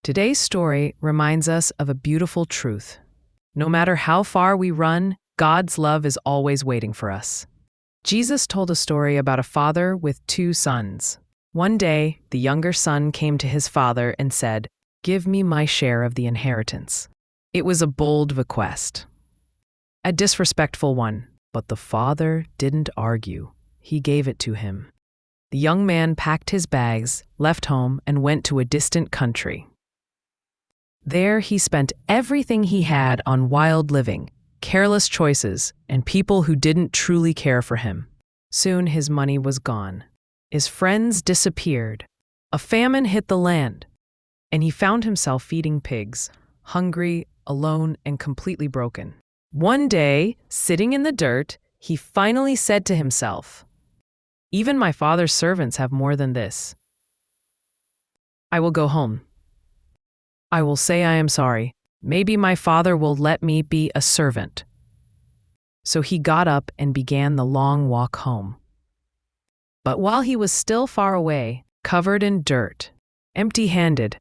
Today's story reminds us of a beautiful truth. No matter how far we run, God's love is always waiting for us. Jesus told a story about a father with two sons. One day, the younger son came to his father and said, "Give me my share of the inheritance." It was a bold request, a disrespectful one, but the father didn't argue. He gave it to him. The young man packed his bags, left home, and went to a distant country. There he spent everything he had on wild living, careless choices, and people who didn't truly care for him. Soon his money was gone. His friends disappeared. A famine hit the land, and he found himself feeding pigs, hungry, alone, and completely broken. One day, sitting in the dirt, he finally said to himself, "Even my father's servants have more than this. I will go home. I will say I am sorry. Maybe my father will let me be a servant." So he got up and began the long walk home. But while he was still far away, covered in dirt, empty-handed,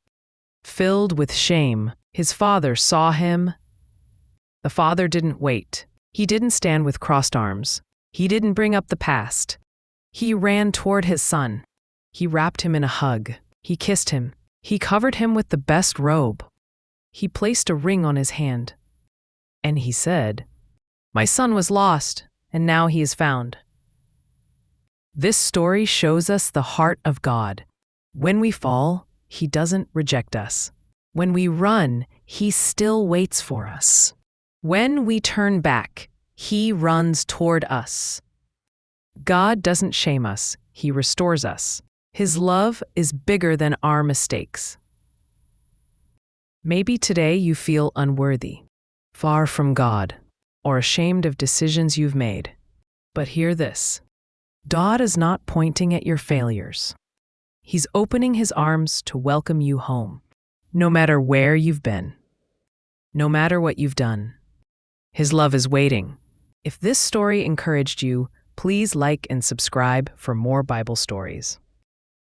filled with shame, his father saw him. The father didn't wait. He didn't stand with crossed arms. He didn't bring up the past. He ran toward his son. He wrapped him in a hug. He kissed him. He covered him with the best robe. He placed a ring on his hand. And he said, "My son was lost, and now he is found." This story shows us the heart of God. When we fall, He doesn't reject us. When we run, He still waits for us. When we turn back, He runs toward us. God doesn't shame us, He restores us. His love is bigger than our mistakes. Maybe today you feel unworthy, far from God, or ashamed of decisions you've made. But hear this: God is not pointing at your failures. He's opening His arms to welcome you home, no matter where you've been, no matter what you've done. His love is waiting. If this story encouraged you, please like and subscribe for more Bible stories.